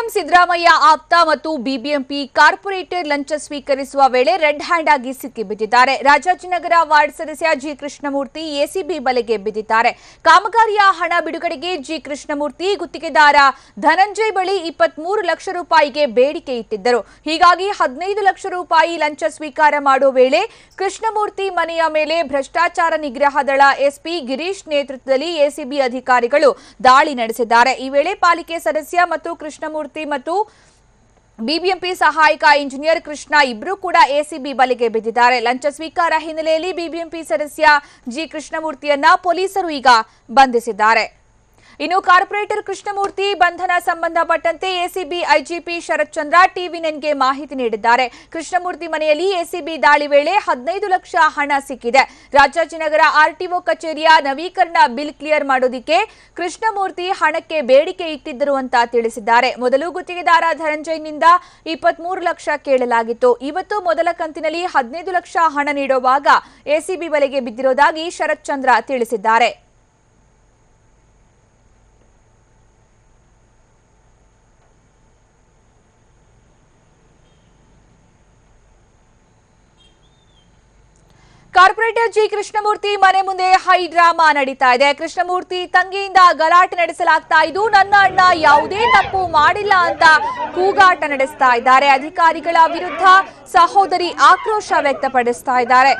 CM Siddaramaiah ಆಪ್ತ ಮತ್ತು BBMP corporate ಲಂಚ ಸ್ವೀಕರಿಸುವ ವೇಳೆ ರೆಡ್ ಹ್ಯಾಂಡ್ ಆಗಿ ಸಿಕ್ಕಿಬಿದ್ದಿದ್ದಾರೆ. ರಾಜಾಜಿನಗರ ವಾರ್ಡ್ ಸದಸ್ಯ ಜಿ ಕೃಷ್ಣಮೂರ್ತಿ ಎಸಿಬಿ ಬಲೆಗೆ ಬಿದ್ದಿದ್ದಾರೆ. ಕಾಮಗಾರಿಯ ಹಣ ಬಿಡುಗಡೆಗೆ ಜಿ ಕೃಷ್ಣಮೂರ್ತಿ ಗುತ್ತಿಗೆದಾರ ಧನಂಜಯ್ ಬಳಿ 23 ಲಕ್ಷ ರೂಪಾಯಿಗೆ ಬೇಡಿಕೆ ಇಟ್ಟಿದ್ದರು. ಹೀಗಾಗಿ 15 ಲಕ್ಷ ರೂಪಾಯಿ ಲಂಚ ಸ್ವೀಕಾರ ಮಾಡುವ ವೇಳೆ ಕೃಷ್ಣಮೂರ್ತಿ ಮನೆಯ ಮೇಲೆ ಭ್ರಷ್ಟಾಚಾರ ನಿಗ್ರಹ ದಳ ಎಸ್ಪಿ ಗಿರೀಶ್ ನೇತೃತ್ವದಲ್ಲಿ ಎಸಿಬಿ ಅಧಿಕಾರಿಗಳು ದಾಳಿ ನಡೆಸಿದ್ದಾರೆ. ಈ ವೇಳೆ ಪಾಲಿಕೆ ಸದಸ್ಯ ಮತ್ತು ಕೃಷ್ಣಮೂರ್ತಿ ಮತ್ತು ಬಿಬಿಎಂಪಿ ಸಹಾಯಕ ಇಂಜಿನಿಯರ್ ಕೃಷ್ಣ ಇಬ್ಬರು ಕೂಡ ಎಸಿಬಿ ಬಲೆಗೆ ಬಿದ್ದಿದ್ದಾರೆ. ಲಂಚ ಸ್ವೀಕಾರ ಹಿನ್ನೆಲೆಯಲ್ಲಿ ಬಿಬಿಎಂಪಿ ಸದಸ್ಯ ಜಿ ಕೃಷ್ಣಮೂರ್ತಿಯನ್ನ ಪೊಲೀಸರು ಈಗ ಬಂಧಿಸಿದ್ದಾರೆ. ಇನ್ನು ಕಾರ್ಪೊರೇಟರ್ ಕೃಷ್ಣಮೂರ್ತಿ ಬಂಧನ ಸಂಬಂಧಪಟ್ಟಂತೆ ಎಸಿಬಿ ಐಜಿಪಿ ಶರತ್ ಚಂದ್ರ ಟಿವಿ9ಗೆ ಮಾಹಿತಿ ನೀಡಿದ್ದಾರೆ. ಕೃಷ್ಣಮೂರ್ತಿ ಮನೆಯಲ್ಲಿ ಎಸಿಬಿ ದಾಳಿ ವೇಳೆ 15 ಲಕ್ಷ ಹಣ ಸಿಕ್ಕಿದೆ. ರಾಜಾಜಿನಗರ ಆರ್ಟಿಒ ಕಚೇರಿಯ ನವೀಕರಣ ಬಿಲ್ ಕ್ಲಿಯರ್ ಮಾಡೋದಿಕ್ಕೆ ಕೃಷ್ಣಮೂರ್ತಿ ಹಣಕ್ಕೆ ಬೇಡಿಕೆ ಇಟ್ಟಿದ್ದರು ಅಂತ ತಿಳಿಸಿದ್ದಾರೆ. ಮೊದಲು ಗುತ್ತಿಗೆದಾರ ಧನಂಜಯ್ನಿಂದ 23 ಲಕ್ಷ ಕೇಳಲಾಗಿತ್ತು. ಇವತ್ತು ಮೊದಲ ಕಂತಿನಲ್ಲಿ 15 ಲಕ್ಷ ಹಣ ನೀಡುವಾಗ ಎಸಿಬಿ ಬಲೆಗೆ ಬಿದ್ದಿರೋದಾಗಿ ಶರತ್ ಚಂದ್ರ ತಿಳಿಸಿದ್ದಾರೆ. ಕಾರ್ಪೊರೇಟರ್ ಜಿ ಕೃಷ್ಣಮೂರ್ತಿ ಮನೆ ಮುಂದೆ ಹೈ ಡ್ರಾಮಾ ನಡೀತಾ ಇದೆ. ಕೃಷ್ಣಮೂರ್ತಿ ತಂಗಿಯಿಂದ ಗಲಾಟೆ ನಡೆಸಲಾಗ್ತಾ ಇದ್ದು, ನನ್ನ ಅಣ್ಣ ಯಾವುದೇ ತಪ್ಪು ಮಾಡಿಲ್ಲ ಅಂತ ಕೂಗಾಟ ನಡೆಸ್ತಾ ಇದ್ದಾರೆ. ಅಧಿಕಾರಿಗಳ ವಿರುದ್ಧ ಸಹೋದರಿ ಆಕ್ರೋಶ ವ್ಯಕ್ತಪಡಿಸ್ತಾ ಇದ್ದಾರೆ.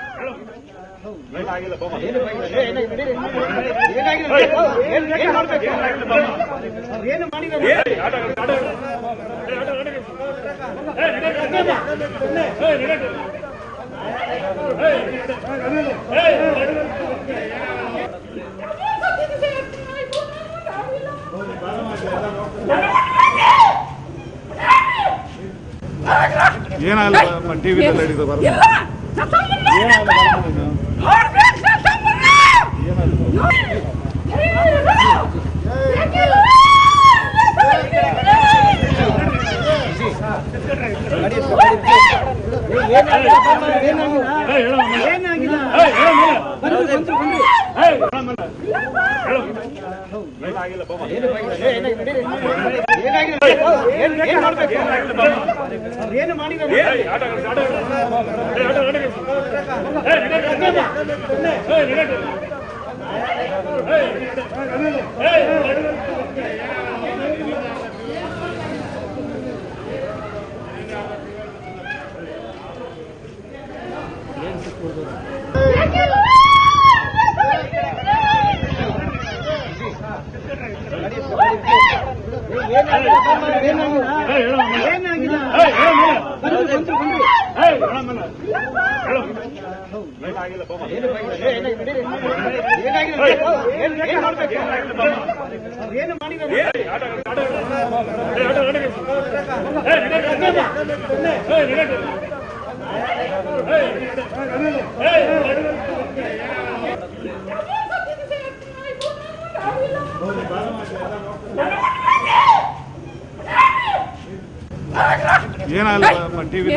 ಏನಾಗಲ್ಲ ಟಿವಿ ಏನಾಗಲ್ಲ ಟಿವಿ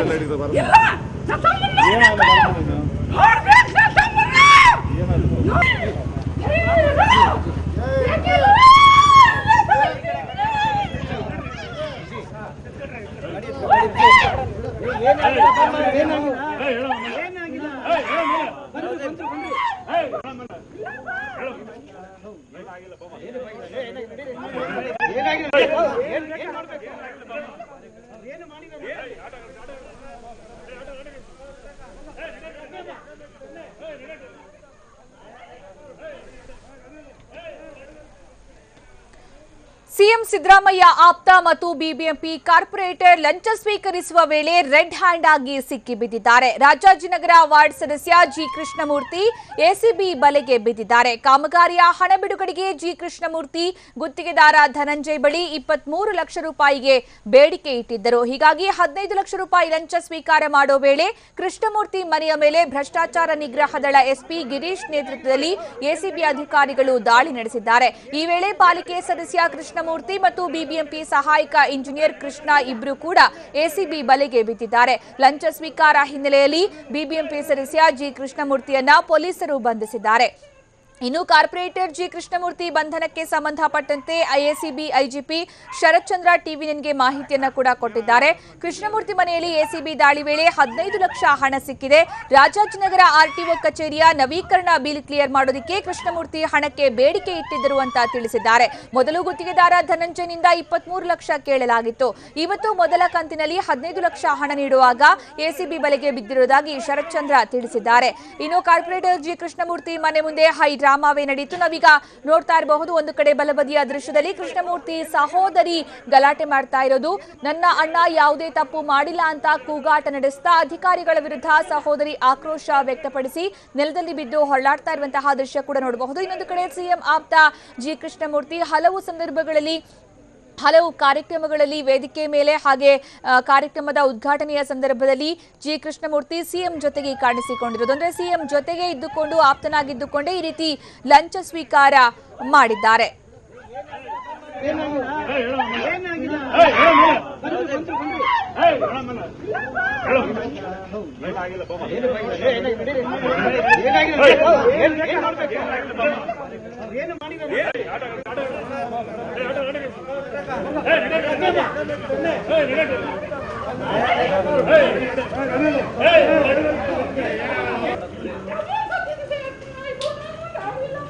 ಸಿಎಂ ಸಿದ್ದರಾಮಯ್ಯ ಆಪ್ತ ಮತ್ತು ಬಿಬಿಎಂಪಿ ಕಾರ್ಪೊರೇಟರ್ ಲಂಚ ಸ್ವೀಕರಿಸುವ ವೇಳೆ ರೆಡ್ ಹ್ಯಾಂಡ್ ಆಗಿ ಸಿಕ್ಕಿಬಿದ್ದಿದ್ದಾರೆ. ರಾಜಾಜಿನಗರ ವಾರ್ಡ್ ಸದಸ್ಯ ಜಿ ಕೃಷ್ಣಮೂರ್ತಿ ಎಸಿಬಿ ಬಲೆಗೆ ಬಿದ್ದಿದ್ದಾರೆ. ಕಾಮಗಾರಿಯ ಹಣ ಬಿಡುಗಡೆಗೆ ಜಿ ಕೃಷ್ಣಮೂರ್ತಿ ಗುತ್ತಿಗೆದಾರ ಧನಂಜಯ್ ಬಳಿ 23 ಲಕ್ಷ ರೂಪಾಯಿಗೆ ಬೇಡಿಕೆ ಇಟ್ಟಿದ್ದರು. ಹೀಗಾಗಿ 15 ಲಕ್ಷ ರೂಪಾಯಿ ಲಂಚ ಸ್ವೀಕಾರ ಮಾಡುವ ವೇಳೆ ಕೃಷ್ಣಮೂರ್ತಿ ಮನೆಯ ಮೇಲೆ ಭ್ರಷ್ಟಾಚಾರ ನಿಗ್ರಹ ದಳ ಎಸ್ಪಿ ಗಿರೀಶ್ ನೇತೃತ್ವದಲ್ಲಿ ಎಸಿಬಿ ಅಧಿಕಾರಿಗಳು ದಾಳಿ ನಡೆಸಿದ್ದಾರೆ. ಈ ವೇಳೆ ಪಾಲಿಕೆ ಸದಸ್ಯ ಕೃಷ್ಣಮೂರ್ತಿ ಮತ್ತು ಬಿಬಿಎಂಪಿ ಸಹಾಯಕ ಇಂಜಿನಿಯರ್ ಕೃಷ್ಣ ಇಬ್ಬರು ಕೂಡ ಎಸಿಬಿ ಬಲೆಗೆ ಬಿದ್ದಿದ್ದಾರೆ. ಲಂಚ ಸ್ವೀಕಾರ ಹಿನ್ನೆಲೆಯಲ್ಲಿ ಬಿಬಿಎಂಪಿ ಸದಸ್ಯ ಜಿ ಕೃಷ್ಣಮೂರ್ತಿಯನ್ನ ಪೊಲೀಸರು ಬಂಧಿಸಿದ್ದಾರೆ. ಇನ್ನು ಕಾರ್ಪೊರೇಟರ್ ಜಿ ಕೃಷ್ಣಮೂರ್ತಿ ಬಂಧನಕ್ಕೆ ಸಂಬಂಧಪಟ್ಟಂತೆ ಎಸಿಬಿ ಐಜಿಪಿ ಶರತ್ ಚಂದ್ರ ಟಿವಿ9ಗೆ ಮಾಹಿತಿಯನ್ನ ಕೂಡ ಕೊಟ್ಟಿದ್ದಾರೆ. ಕೃಷ್ಣಮೂರ್ತಿ ಮನೆಯಲ್ಲಿ ಎಸಿಬಿ ದಾಳಿ ವೇಳೆ 15 ಲಕ್ಷ ಹಣ ಸಿಕ್ಕಿದೆ. ರಾಜಾಜಿನಗರ ಆರ್ಟಿಒ ಕಚೇರಿಯ ನವೀಕರಣ ಬಿಲ್ ಕ್ಲಿಯರ್ ಮಾಡೋದಕ್ಕೆ ಕೃಷ್ಣಮೂರ್ತಿ ಹಣಕ್ಕೆ ಬೇಡಿಕೆ ಇಟ್ಟಿದ್ದರು ಅಂತ ತಿಳಿಸಿದ್ದಾರೆ. ಮೊದಲು ಗುತ್ತಿಗೆದಾರ ಧನಂಜಯನಿಂದ 23 ಲಕ್ಷ ಕೇಳಲಾಗಿತ್ತು. ಇವತ್ತು ಮೊದಲ ಕಂತಿನಲ್ಲಿ 15 ಲಕ್ಷ ಹಣ ನೀಡುವಾಗ ಎಸಿಬಿ ಬಲೆಗೆ ಬಿದ್ದಿರುವುದಾಗಿ ಶರತ್ ಚಂದ್ರ ತಿಳಿಸಿದ್ದಾರೆ. ಇನ್ನು ಕಾರ್ಪೊರೇಟರ್ ಜಿ ಕೃಷ್ಣಮೂರ್ತಿ ಮನೆ ಮುಂದೆ ಹೈ ಡ್ರಾಮಾವೇ ನಡೆಯಿತು. ನಾವೀಗ ನೋಡ್ತಾ ಇರಬಹುದು, ಒಂದು ಕಡೆ ಬಲಬದಿಯ ದೃಶ್ಯದಲ್ಲಿ ಕೃಷ್ಣಮೂರ್ತಿ ಸಹೋದರಿ ಗಲಾಟೆ ಮಾಡ್ತಾ ಇರೋದು. ನನ್ನ ಅಣ್ಣ ಯಾವುದೇ ತಪ್ಪು ಮಾಡಿಲ್ಲ ಅಂತ ಕೂಗಾಟ ನಡೆಸ್ತಾ ಅಧಿಕಾರಿಗಳ ವಿರುದ್ಧ ಸಹೋದರಿ ಆಕ್ರೋಶ ವ್ಯಕ್ತಪಡಿಸಿ ನೆಲದಲ್ಲಿ ಬಿದ್ದು ಹೊರಳಾಡ್ತಾ ಇರುವಂತಹ ದೃಶ್ಯ ಕೂಡ ನೋಡಬಹುದು. ಇನ್ನೊಂದು ಕಡೆ ಸಿಎಂ ಆಪ್ತ ಜಿ ಕೃಷ್ಣಮೂರ್ತಿ ಹಲವು ಸಂದರ್ಭಗಳಲ್ಲಿ ಹಲವು ಕಾರ್ಯಕ್ರಮಗಳಲ್ಲಿ ವೇದಿಕೆ ಮೇಲೆ ಹಾಗೆ ಕಾರ್ಯಕ್ರಮದ ಉದ್ಘಾಟನೆಯ ಸಂದರ್ಭದಲ್ಲಿ ಜಿ ಕೃಷ್ಣಮೂರ್ತಿ ಸಿಎಂ ಜೊತೆಗೆ ಕಾಣಿಸಿಕೊಂಡಿರೋದು. ಅಂದ್ರೆ ಸಿಎಂ ಜೊತೆಗೆ ಇದ್ದುಕೊಂಡು ಆಪ್ತನಾಗಿದ್ದುಕೊಂಡೇ ಈ ರೀತಿ ಲಂಚ ಸ್ವೀಕಾರ ಮಾಡಿದ್ದಾರೆ. ಏನಾಗಲ್ಲ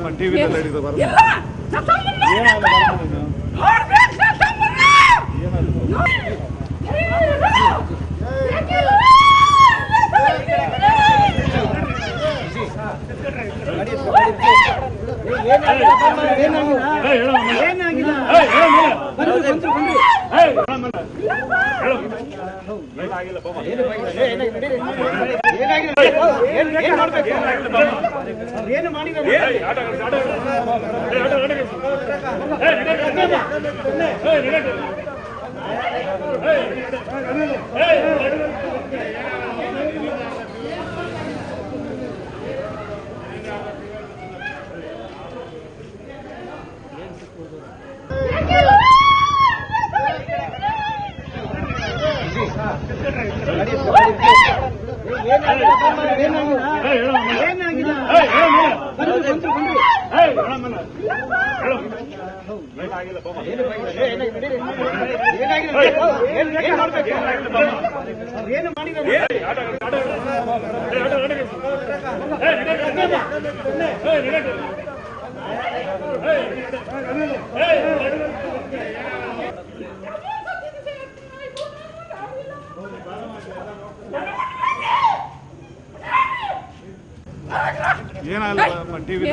ಟಿವಿ ಏನಾಗಲ್ಲ ಟಿವಿ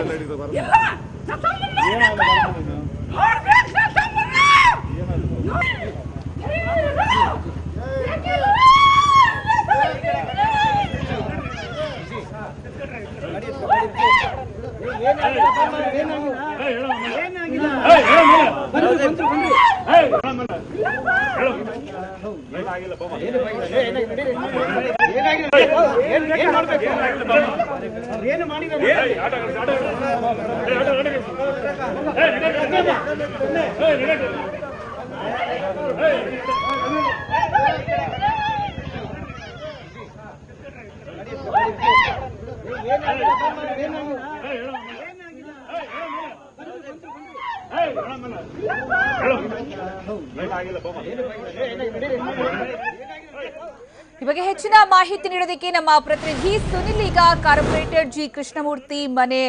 ಈ ಬಗ್ಗೆ ಹೆಚ್ಚಿನ ಮಾಹಿತಿ ನೀಡೋದಕ್ಕೆ ನಮ್ಮ ಪ್ರತಿನಿಧಿ ಸುನಿಲ್ ಈಗ ಕಾರ್ಪೊರೇಟರ್ ಜಿ ಕೃಷ್ಣಮೂರ್ತಿ ಮನೆ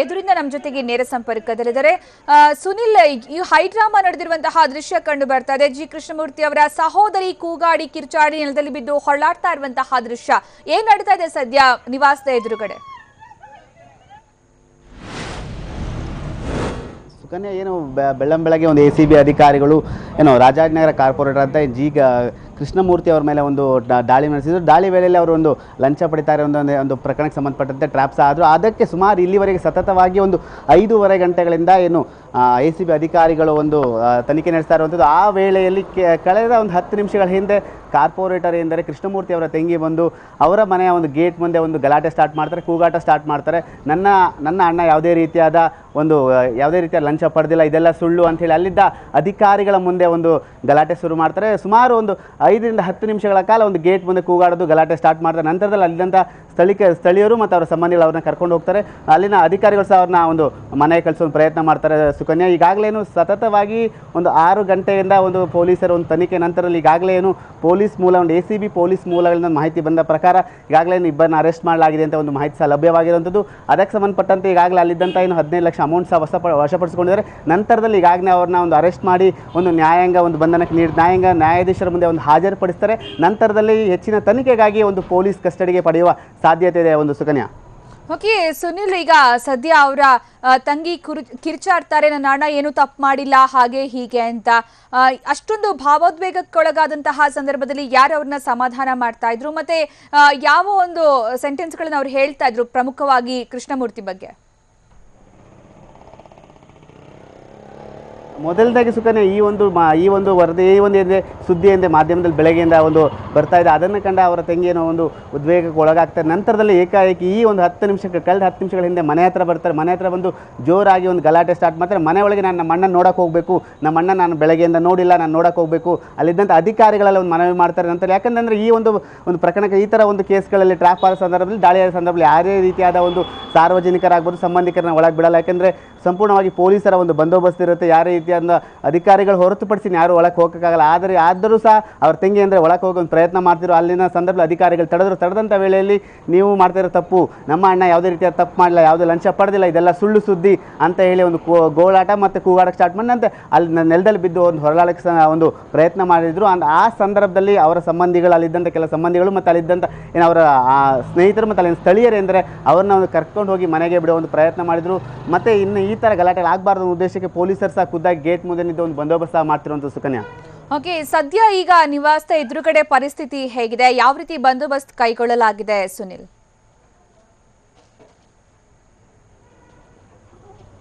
ಎದುರಿಂದ ನಮ್ಮ ಜೊತೆಗೆ ನೇರ ಸಂಪರ್ಕದಲ್ಲಿದ್ದಾರೆ. ಸುನಿಲ್, ಈ ಹೈಡ್ರಾಮಾ ನಡೆದಿರುವಂತಹ ದೃಶ್ಯ ಕಂಡು ಬರ್ತಾ ಇದೆ. ಜಿ ಕೃಷ್ಣಮೂರ್ತಿ ಅವರ ಸಹೋದರಿ ಕೂಗಾಡಿ ಕಿರ್ಚಾಡಿ ನೆಲದಲ್ಲಿ ಬಿದ್ದು ಹೊರಳಾಡ್ತಾ ಇರುವಂತಹ ದೃಶ್ಯ ಏನ್ ನಡೀತಾ ಇದೆ ಸದ್ಯ ನಿವಾಸದ ಎದುರುಗಡೆ? ಸುಕನ್ಯಾ, ಏನು ಬೆಳ್ಳಂಬೆಳಗ್ಗೆ ಒಂದು ಎಸಿಬಿ ಅಧಿಕಾರಿಗಳು ಏನು ರಾಜಾಜಿನಗರ ಕಾರ್ಪೊರೇಟರ್ ಅಂತ ಜಿ ಕೃಷ್ಣಮೂರ್ತಿ ಅವರ ಮೇಲೆ ಒಂದು ದಾಳಿ ನಡೆಸಿದ್ರು. ದಾಳಿ ವೇಳೆಯಲ್ಲಿ ಅವರು ಒಂದು ಲಂಚ ಪಡಿತಾರೆ ಒಂದು ಪ್ರಕರಣಕ್ಕೆ ಸಂಬಂಧಪಟ್ಟಂತೆ ಟ್ರ್ಯಾಪ್ಸ್ ಆದರು. ಅದಕ್ಕೆ ಸುಮಾರು ಇಲ್ಲಿವರೆಗೆ ಸತತವಾಗಿ ಒಂದು 5.5 ಗಂಟೆಗಳಿಂದ ಏನು ಎಸಿಬಿ ಅಧಿಕಾರಿಗಳು ಒಂದು ತನಿಖೆ ನಡೆಸ್ತಾ ಇರುವಂಥದ್ದು. ಆ ವೇಳೆಯಲ್ಲಿ ಕಳೆದ ಒಂದು 10 ನಿಮಿಷಗಳ ಹಿಂದೆ ಕಾರ್ಪೊರೇಟರ್ ಎಂದರೆ ಕೃಷ್ಣಮೂರ್ತಿ ಅವರ ತಂಗಿ ಬಂದು ಅವರ ಮನೆಯ ಒಂದು ಗೇಟ್ ಮುಂದೆ ಒಂದು ಗಲಾಟೆ ಸ್ಟಾರ್ಟ್ ಮಾಡ್ತಾರೆ, ಕೂಗಾಟ ಸ್ಟಾರ್ಟ್ ಮಾಡ್ತಾರೆ. ನನ್ನ ಅಣ್ಣ ಯಾವುದೇ ರೀತಿಯ ಲಂಚ ಪಡೆದಿಲ್ಲ, ಇದೆಲ್ಲ ಸುಳ್ಳು ಅಂಥೇಳಿ ಅಲ್ಲಿದ್ದ ಅಧಿಕಾರಿಗಳ ಮುಂದೆ ಒಂದು ಗಲಾಟೆ ಶುರು ಮಾಡ್ತಾರೆ. ಸುಮಾರು ಒಂದು 5ರಿಂದ 10 ನಿಮಿಷಗಳ ಕಾಲ ಒಂದು ಗೇಟ್ ಮುಂದೆ ಕೂಗಾಡೋದು ಗಲಾಟೆ ಸ್ಟಾರ್ಟ್ ಮಾಡ್ತಾರೆ. ನಂತರದಲ್ಲಿ ಅಲ್ಲಿದ್ದಂಥ ಸ್ಥಳೀಯರು ಮತ್ತು ಅವರ ಸಂಬಂಧಿಗಳು ಅವ್ರನ್ನ ಕರ್ಕೊಂಡು ಹೋಗ್ತಾರೆ. ಅಲ್ಲಿನ ಅಧಿಕಾರಿಗಳು ಸಹ ಅವ್ರನ್ನ ಒಂದು ಮನೆಗೆ ಕಳಿಸೋ ಪ್ರಯತ್ನ ಮಾಡ್ತಾರೆ. ಸುಕನ್ಯಾ, ಈಗಾಗಲೇ ಸತತವಾಗಿ ಒಂದು 6 ಗಂಟೆಯಿಂದ ಒಂದು ಪೊಲೀಸರ ಒಂದು ತನಿಖೆ ನಂತರದಲ್ಲಿ ಈಗಾಗಲೇ ಪೊಲೀಸ್ ಮೂಲ ಒಂದು ACB ಪೊಲೀಸ್ ಮೂಲಗಳಿಂದ ಮಾಹಿತಿ ಬಂದ ಪ್ರಕಾರ ಈಗಾಗಲೇ ಇಬ್ಬರನ್ನ ಅರೆಸ್ಟ್ ಮಾಡಲಾಗಿದೆ ಅಂತ ಒಂದು ಮಾಹಿತಿ ಸಹ ಲಭ್ಯವಾಗಿರುವಂಥದ್ದು. ಅದಕ್ಕೆ ಸಂಬಂಧಪಟ್ಟಂತೆ ಈಗಾಗಲೇ ಅಲ್ಲಿದ್ದಂಥ 15 ಲಕ್ಷ ಅಮೌಂಟ್ ಸಹ ವಶಪಡಿಸಿಕೊಂಡಿದ್ದಾರೆ. ನಂತರದಲ್ಲಿ ಈಗಾಗಲೇ ಅವ್ರನ್ನ ಒಂದು ಅರೆಸ್ಟ್ ಮಾಡಿ ಒಂದು ನ್ಯಾಯಾಂಗ ಒಂದು ಬಂಧನಕ್ಕೆ ನ್ಯಾಯಾಧೀಶರ ಮುಂದೆ ಒಂದು ಹಾಜರುಪಡಿಸ್ತಾರೆ. ನಂತರದಲ್ಲಿ ಹೆಚ್ಚಿನ ತನಿಖೆಗಾಗಿ ಒಂದು ಪೊಲೀಸ್ ಕಸ್ಟಡಿಗೆ ಪಡೆಯುವ ಸಾಧ್ಯತೆ ಇದೆ ಒಂದು ಸುಕನ್ಯಾ. ಓಕೆ ಸುನಿಲ್, ಈಗ ಸದ್ಯ ಅವರ ತಂಗಿ ಕಿರ್ಚಾಡ್ತಾರೆ, ನನ್ನ ಅಣ್ಣ ಏನು ತಪ್ಪು ಮಾಡಿಲ್ಲ ಹಾಗೆ ಹೀಗೆ ಅಂತ. ಅಷ್ಟೊಂದು ಭಾವೋದ್ವೇಗಕ್ಕೊಳಗಾದಂತಹ ಸಂದರ್ಭದಲ್ಲಿ ಯಾರು ಅವ್ರನ್ನ ಸಮಾಧಾನ ಮಾಡ್ತಾ ಇದ್ರು, ಮತ್ತೆ ಯಾವ ಒಂದು ಸೆಂಟೆನ್ಸ್ಗಳನ್ನ ಅವ್ರು ಹೇಳ್ತಾ ಇದ್ರು ಪ್ರಮುಖವಾಗಿ ಕೃಷ್ಣಮೂರ್ತಿ ಬಗ್ಗೆ? ಮೊದಲದಾಗಿ ಸುಕನ್ಯಾ, ಈ ಒಂದು ವರದಿ ಸುದ್ದಿ ಎಂದೇ ಮಾಧ್ಯಮದಲ್ಲಿ ಬೆಳಗ್ಗೆಯಿಂದ ಒಂದು ಬರ್ತಾ ಇದೆ. ಅದನ್ನು ಕಂಡ ಅವರ ತಂಗಿಯನ್ನು ಒಂದು ಉದ್ವೇಗಕ್ಕೆ ಒಳಗಾಗ್ತಾರೆ. ನಂತರದಲ್ಲಿ ಏಕಾಏಕಿ ಈ ಒಂದು 10 ನಿಮಿಷಕ್ಕೆ ಕಳೆದ 10 ನಿಮಿಷಗಳ ಹಿಂದೆ ಮನೆ ಹತ್ರ ಬರ್ತಾರೆ. ಮನೆ ಹತ್ರ ಬಂದು ಜೋರಾಗಿ ಒಂದು ಗಲಾಟೆ ಸ್ಟಾರ್ಟ್ ಮಾಡ್ತಾರೆ. ಮನೆ ಒಳಗೆ ನಮ್ಮ ಅಣ್ಣನ ನೋಡೋಕೆ ಹೋಗಬೇಕು, ನಮ್ಮ ಅಣ್ಣ ನಾನು ಬೆಳಗ್ಗೆಯಿಂದ ನೋಡಿಲ್ಲ, ನಾನು ನೋಡೋಕೆ ಹೋಗಬೇಕು. ಅಲ್ಲಿದ್ದಂಥ ಅಧಿಕಾರಿಗಳೆಲ್ಲ ಒಂದು ಮನವಿ ಮಾಡ್ತಾರೆ. ನಂತರ ಯಾಕಂದರೆ ಈ ಒಂದು ಪ್ರಕರಣಕ್ಕೆ ಈ ಥರ ಒಂದು ಕೇಸ್ಗಳಲ್ಲಿ ಟ್ರ್ಯಾಪ್ ಆದ ಸಂದರ್ಭದಲ್ಲಿ, ದಾಳಿಯಾದ ಸಂದರ್ಭದಲ್ಲಿ ಯಾರೇ ರೀತಿಯಾದ ಒಂದು ಸಾರ್ವಜನಿಕರಾಗ್ಬೋದು ಸಂಬಂಧಿಕರನ್ನ ಒಳಗೆ ಬಿಡಲ್ಲ. ಯಾಕೆಂದರೆ ಸಂಪೂರ್ಣವಾಗಿ ಪೊಲೀಸರ ಒಂದು ಬಂದೋಬಸ್ತ್ ಇರುತ್ತೆ. ಯಾರೇ ರೀತಿಯಾದ ಅಧಿಕಾರಿಗಳು ಹೊರತುಪಡಿಸಿ ಯಾರು ಒಳಗೆ ಹೋಗೋಕ್ಕಾಗಲ್ಲ. ಆದರೂ ಸಹ ಅವ್ರ ತಂಗಿ ಅಂದರೆ ಒಳಗೆ ಹೋಗೋ ಒಂದು ಪ್ರಯತ್ನ ಮಾಡ್ತಿರೋ. ಅಲ್ಲಿನ ಸಂದರ್ಭದಲ್ಲಿ ಅಧಿಕಾರಿಗಳು ತಡೆದಂಥ ವೇಳೆಯಲ್ಲಿ ನೀವು ಮಾಡ್ತಿರೋ ತಪ್ಪು, ನಮ್ಮ ಅಣ್ಣ ಯಾವುದೇ ರೀತಿಯಾದ ತಪ್ಪು ಮಾಡಲಿಲ್ಲ, ಯಾವುದೇ ಲಂಚ ಪಡೆದಿಲ್ಲ, ಇದೆಲ್ಲ ಸುಳ್ಳು ಸುದ್ದಿ ಅಂತ ಹೇಳಿ ಒಂದು ಗೋಳಾಟ ಮತ್ತು ಕೂಗಾಡಕ್ಕೆ ಸ್ಟಾರ್ಟ್ ಮಾಡಿದಂತೆ ಅಲ್ಲಿ ನೆಲದಲ್ಲಿ ಬಿದ್ದು ಒಂದು ಹೊರಲಾಡಕ್ಕೆ ಒಂದು ಪ್ರಯತ್ನ ಮಾಡಿದ್ರು. ಆ ಸಂದರ್ಭದಲ್ಲಿ ಅವರ ಸಂಬಂಧಿಗಳು, ಅಲ್ಲಿದ್ದಂಥ ಕೆಲ ಸಂಬಂಧಿಗಳು ಮತ್ತು ಅಲ್ಲಿದ್ದಂಥ ಅವರ ಸ್ನೇಹಿತರು ಮತ್ತು ಅಲ್ಲಿನ ಸ್ಥಳೀಯರೆಂದರೆ ಅವ್ರನ್ನ ಒಂದು ಕರ್ಕೊಂಡು ಹೋಗಿ ಮನೆಗೆ ಬಿಡೋ ಒಂದು ಪ್ರಯತ್ನ ಮಾಡಿದರು. ಮತ್ತು ಇನ್ನು ಈ ಥರ ಗಲಾಟೆ ಆಗಬಾರ್ದು ಉದ್ದೇಶಕ್ಕೆ ಪೊಲೀಸರು ಸಹ ಖುದ್ದಾಗಿ ಗೇಟ್ ಮುಂದೆ ನಿಂತು ಒಂದು ಬಂದೋಬಸ್ತ್ ಮಾಡ್ತಿರುವಂಥ ಸುಕನ್ಯಾ. ಓಕೆ, ಸದ್ಯ ಈಗ ನಿವಾಸದ ಎದುರುಗಡೆ ಪರಿಸ್ಥಿತಿ ಹೇಗಿದೆ, ಯಾವ ರೀತಿ ಬಂದೋಬಸ್ತ್ ಕೈಗೊಳ್ಳಲಾಗಿದೆ ಸುನಿಲ್?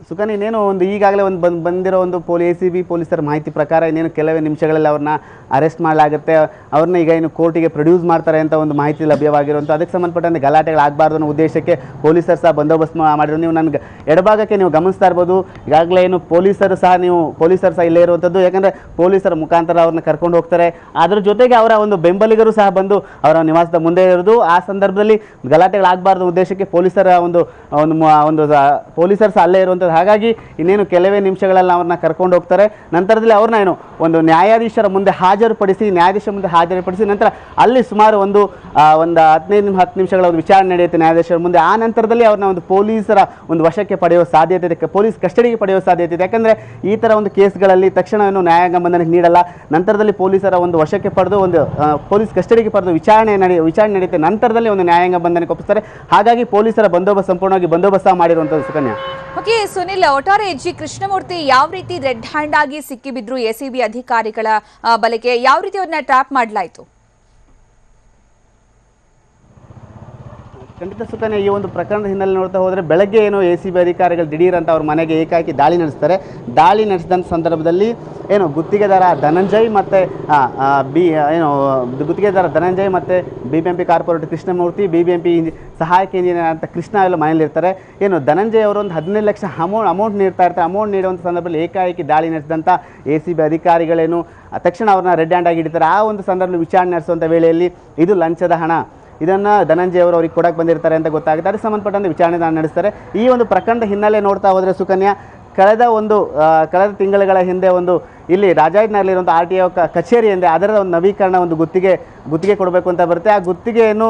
ಸುಕನ್ಯಾ, ಇನ್ನೇನು ಒಂದು ಈಗಾಗಲೇ ಒಂದು ಬಂದಿರೋ ಒಂದು ACB ಪೊಲೀಸರ ಮಾಹಿತಿ ಪ್ರಕಾರ ಇನ್ನೇನು ಕೆಲವೇ ನಿಮಿಷಗಳಲ್ಲಿ ಅವ್ರನ್ನ ಅರೆಸ್ಟ್ ಮಾಡಲಾಗುತ್ತೆ. ಅವ್ರನ್ನ ಈಗ ಏನು ಕೋರ್ಟಿಗೆ ಪ್ರೊಡ್ಯೂಸ್ ಮಾಡ್ತಾರೆ ಅಂತ ಒಂದು ಮಾಹಿತಿ ಲಭ್ಯವಾಗಿರುವಂಥ. ಅದಕ್ಕೆ ಸಂಬಂಧಪಟ್ಟಂತೆ ಗಲಾಟೆಗಳಾಗಬಾರ್ದು ಅನ್ನೋ ಉದ್ದೇಶಕ್ಕೆ ಪೊಲೀಸರು ಸಹ ಬಂದೋಬಸ್ತ್ ಮಾಡಿರೋ. ನೀವು ನನಗೆ ಎಡಭಾಗಕ್ಕೆ ನೀವು ಗಮನಿಸ್ತಾ ಇರ್ಬೋದು, ಈಗಾಗಲೇ ಏನು ಪೊಲೀಸರು ಸಹ ಇಲ್ಲೇ ಇರುವಂಥದ್ದು. ಯಾಕಂದರೆ ಪೊಲೀಸರ ಮುಖಾಂತರ ಅವ್ರನ್ನ ಕರ್ಕೊಂಡು ಹೋಗ್ತಾರೆ. ಅದ್ರ ಜೊತೆಗೆ ಅವರ ಒಂದು ಬೆಂಬಲಿಗರು ಸಹ ಬಂದು ಅವರ ನಿವಾಸದ ಮುಂದೆ ಇರೋದು. ಆ ಸಂದರ್ಭದಲ್ಲಿ ಗಲಾಟೆಗಳಾಗಬಾರ್ದು ಉದ್ದೇಶಕ್ಕೆ ಪೊಲೀಸರು ಸಹ ಅಲ್ಲೇ ಇರುವಂಥದ್ದು. ಹಾಗಾಗಿ ಇನ್ನೇನು ಕೆಲವೇ ನಿಮಿಷಗಳಲ್ಲಿ ಅವ್ರನ್ನ ಕರ್ಕೊಂಡು ಹೋಗ್ತಾರೆ. ನಂತರದಲ್ಲಿ ಅವ್ರನ್ನ ಒಂದು ನ್ಯಾಯಾಧೀಶರ ಮುಂದೆ ಹಾಜರುಪಡಿಸಿ ನಂತರ ಅಲ್ಲಿ ಸುಮಾರು ಒಂದು 15-10 ನಿಮಿಷಗಳ ಒಂದು ವಿಚಾರಣೆ ನಡೆಯುತ್ತೆ ನ್ಯಾಯಾಧೀಶರ ಮುಂದೆ. ಆ ನಂತರದಲ್ಲಿ ಅವ್ರನ್ನ ಒಂದು ಪೊಲೀಸರ ಒಂದು ವಶಕ್ಕೆ ಪಡೆಯುವ ಸಾಧ್ಯತೆ ಇದೆ, ಪೊಲೀಸ್ ಕಸ್ಟಡಿಗೆ ಪಡೆಯುವ ಸಾಧ್ಯತೆ ಇದೆ. ಯಾಕಂದರೆ ಈ ಥರ ಒಂದು ಕೇಸ್ಗಳಲ್ಲಿ ತಕ್ಷಣ ನ್ಯಾಯಾಂಗ ಬಂಧನಕ್ಕೆ ನೀಡಲ್ಲ. ನಂತರದಲ್ಲಿ ಪೊಲೀಸರ ಒಂದು ವಶಕ್ಕೆ ಪಡೆದು ಒಂದು ಪೊಲೀಸ್ ಕಸ್ಟಡಿಗೆ ಪಡೆದು ವಿಚಾರಣೆ ನಡೆಯುತ್ತೆ. ನಂತರದಲ್ಲಿ ಒಂದು ನ್ಯಾಯಾಂಗ ಬಂಧನಕ್ಕೆ ಒಪ್ಪಿಸ್ತಾರೆ. ಹಾಗಾಗಿ ಪೊಲೀಸರ ಸಂಪೂರ್ಣವಾಗಿ ಬಂದೋಬಸ್ತ್ ಮಾಡಿರುವಂಥದ್ದು ಸುಕನ್ಯಾ. ಓಕೆ ಸುನಿಲ್, ಒಟ್ಟಾರೆ ಕೃಷ್ಣಮೂರ್ತಿ ಯಾವ ರೀತಿ ರೆಡ್ ಹ್ಯಾಂಡ್ ಆಗಿ ಸಿಕ್ಕಿಬಿದ್ರು ACB ಅಧಿಕಾರಿಗಳ ಬಲೆಗೆ, ಯಾವ ರೀತಿ ಅವ್ರನ್ನ ಟ್ರ್ಯಾಪ್ ಮಾಡಲಾಯಿತು? ಖಂಡಿತ ಸುಕನ್ಯಾ, ಈ ಒಂದು ಪ್ರಕರಣದ ಹಿನ್ನೆಲೆ ನೋಡ್ತಾ ಹೋದರೆ ಬೆಳಗ್ಗೆ ACB ಅಧಿಕಾರಿಗಳು ದಿಢೀರ್ ಅಂತ ಅವ್ರ ಮನೆಗೆ ಏಕಾಏಕಿ ದಾಳಿ ನಡೆಸ್ತಾರೆ. ದಾಳಿ ನಡೆಸಿದಂಥ ಸಂದರ್ಭದಲ್ಲಿ ಗುತ್ತಿಗೆದಾರ ಧನಂಜಯ್ ಮತ್ತು BBMP ಕಾರ್ಪೊರೇಟರ್ ಕೃಷ್ಣಮೂರ್ತಿ, BBMP ಸಹಾಯಕ ಇಂಜಿನಿಯರ್ ಅಂತ ಕೃಷ್ಣ ಎಲ್ಲ ಮನೆಯಲ್ಲಿರ್ತಾರೆ. ಧನಂಜಯ್ ಅವರು ಒಂದು 15 ಲಕ್ಷ ಅಮೌಂಟ್ ನೀಡ್ತಾ ಇರ್ತಾರೆ. ಅಮೌಂಟ್ ನೀಡುವಂಥ ಸಂದರ್ಭದಲ್ಲಿ ಏಕಾಏಕಿ ದಾಳಿ ನಡೆಸಿದಂಥ ACB ಅಧಿಕಾರಿಗಳೇನು ತಕ್ಷಣ ಅವ್ರನ್ನ ರೆಡ್ ಹ್ಯಾಂಡ್ ಆಗಿ ಹಿಡಿತಾರೆ. ಆ ಒಂದು ಸಂದರ್ಭದಲ್ಲಿ ವಿಚಾರಣೆ ನಡೆಸುವಂಥ ವೇಳೆಯಲ್ಲಿ ಇದು ಲಂಚದ ಹಣ, ಇದನ್ನು ಧನಂಜಯ್ ಅವರು ಅವ್ರಿಗೆ ಕೊಡಕ್ಕೆ ಬಂದಿರ್ತಾರೆ ಅಂತ ಗೊತ್ತಾಗುತ್ತೆ. ಅದಕ್ಕೆ ಸಂಬಂಧಪಟ್ಟಂತೆ ವಿಚಾರಣೆ ನಡೆಸ್ತಾರೆ. ಈ ಒಂದು ಪ್ರಕರಣದ ಹಿನ್ನೆಲೆ ನೋಡ್ತಾ ಹೋದರೆ ಸುಕನ್ಯಾ, ಕಳೆದ ತಿಂಗಳುಗಳ ಹಿಂದೆ ಇಲ್ಲಿ ರಾಜಾಜಿನಗರಲ್ಲಿರುವಂಥ RTO ಕಚೇರಿ ಎಂದರೆ ಅದರ ಒಂದು ನವೀಕರಣ ಒಂದು ಗುತ್ತಿಗೆ ಕೊಡಬೇಕು ಅಂತ ಬರುತ್ತೆ. ಆ ಗುತ್ತಿಗೆಯನ್ನು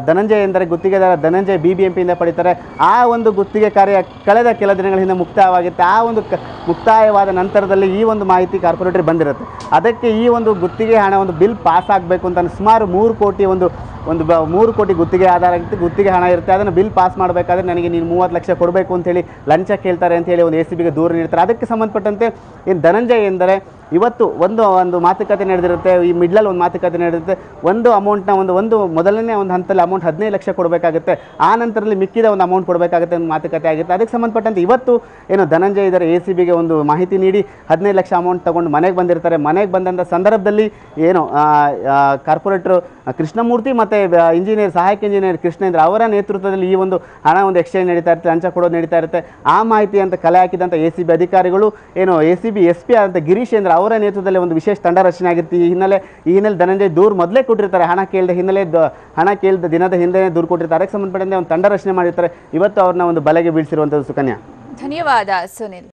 ಧನಂಜಯ್ ಎಂದರೆ ಗುತ್ತಿಗೆದಾರ ಧನಂಜಯ್ BBMPಯಿಂದ ಪಡಿತಾರೆ. ಆ ಒಂದು ಗುತ್ತಿಗೆ ಕಾರ್ಯ ಕಳೆದ ಕೆಲ ದಿನಗಳ ಹಿಂದೆ ಮುಕ್ತಾಯವಾಗುತ್ತೆ. ಆ ಒಂದು ಮುಕ್ತಾಯವಾದ ನಂತರದಲ್ಲಿ ಈ ಒಂದು ಮಾಹಿತಿ ಕಾರ್ಪೊರೇಟರ್ ಬಂದಿರುತ್ತೆ. ಅದಕ್ಕೆ ಈ ಒಂದು ಗುತ್ತಿಗೆ ಹಣ ಒಂದು ಬಿಲ್ ಪಾಸ್ ಆಗಬೇಕು ಅಂತ ಸುಮಾರು 3 ಕೋಟಿ ಗುತ್ತಿಗೆ ಆಧಾರ ಗುತ್ತಿಗೆ ಹಣ ಇರುತ್ತೆ. ಅದನ್ನು ಬಿಲ್ ಪಾಸ್ ಮಾಡಬೇಕಾದ್ರೆ ನನಗೆ ನೀನು 30 ಲಕ್ಷ ಕೊಡಬೇಕು ಅಂತೇಳಿ ಲಂಚ ಕೇಳ್ತಾರೆ ಅಂತೇಳಿ ಒಂದು ACBಗೆ ದೂರು ನೀಡ್ತಾರೆ. ಅದಕ್ಕೆ ಸಂಬಂಧಪಟ್ಟಂತೆ ಧನಂಜಯ್ ಎಂದರೆ ಇವತ್ತು ಒಂದು ಮಾತುಕತೆ ನಡೆದಿರುತ್ತೆ. ಈ ಮಿಡ್ಲಲ್ಲಿ ಒಂದು ಮಾತುಕತೆ ನಡೆದಿರುತ್ತೆ. ಒಂದು ಅಮೌಂಟ್ನ ಮೊದಲನೇ ಒಂದು ಹಂತದಲ್ಲಿ ಅಮೌಂಟ್ 15 ಲಕ್ಷ ಕೊಡಬೇಕಾಗುತ್ತೆ. ಆ ನಂತರದಲ್ಲಿ ಮಿಕ್ಕಿದ ಒಂದು ಅಮೌಂಟ್ ಕೊಡಬೇಕಾಗುತ್ತೆ ಒಂದು ಮಾತುಕತೆ ಆಗುತ್ತೆ. ಅದಕ್ಕೆ ಸಂಬಂಧಪಟ್ಟಂತೆ ಇವತ್ತು ಧನಂಜಯ್ ಇದ್ದಾರೆ ACBಗೆ ಒಂದು ಮಾಹಿತಿ ನೀಡಿ 15 ಲಕ್ಷ ಅಮೌಂಟ್ ತಗೊಂಡು ಮನೆಗೆ ಬಂದಿರ್ತಾರೆ. ಮನೆಗೆ ಬಂದಂಥ ಸಂದರ್ಭದಲ್ಲಿ ಕಾರ್ಪೊರೇಟರ್ ಕೃಷ್ಣಮೂರ್ತಿ ಮತ್ತು ಸಹಾಯಕ ಇಂಜಿನಿಯರ್ ಕೃಷ್ಣೇಂದ್ರ ಅವರ ನೇತೃತ್ವದಲ್ಲಿ ಈ ಒಂದು ಹಣ ಒಂದು ಎಕ್ಸ್ಚೇಂಜ್ ನಡೀತಾ ಇರುತ್ತೆ, ಲಂಚ ಕೊಡೋದು ನಡೀತಾ ಇರುತ್ತೆ. ಆ ಮಾಹಿತಿ ಅಂತ ಕಲೆ ಹಾಕಿದಂಥ ACB ಅಧಿಕಾರಿಗಳು ACB SP ಆದಂಥ ಗಿರೀಶೇಂದ್ರ ಅವರ ನೇತೃತ್ವದಲ್ಲಿ ಒಂದು ವಿಶೇಷ ತಂಡ ರಚನೆ ಆಗಿರ್ತಿ. ಈ ಹಿನ್ನೆಲೆ ಧನಂಜಯ್ ದೂರು ಮೊದಲೇ ಕೊಟ್ಟಿರ್ತಾರೆ, ಹಣ ಕೇಳಿದ ದಿನದ ಹಿಂದೆ ದೂರು ಕೊಟ್ಟಿರ್ತಾರೆ. ಅದಕ್ಕೆ ಸಂಬಂಧಪಟ್ಟಂತೆ ಒಂದು ತಂಡ ರಚನೆ ಮಾಡಿರ್ತಾರೆ. ಇವತ್ತು ಅವ್ರನ್ನ ಒಂದು ಬಲೆಗೆ ಬೀಳಿಸಿರುವಂಥದ್ದು ಸುಕನ್ಯಾ. ಧನ್ಯವಾದ ಸುನಿಲ್.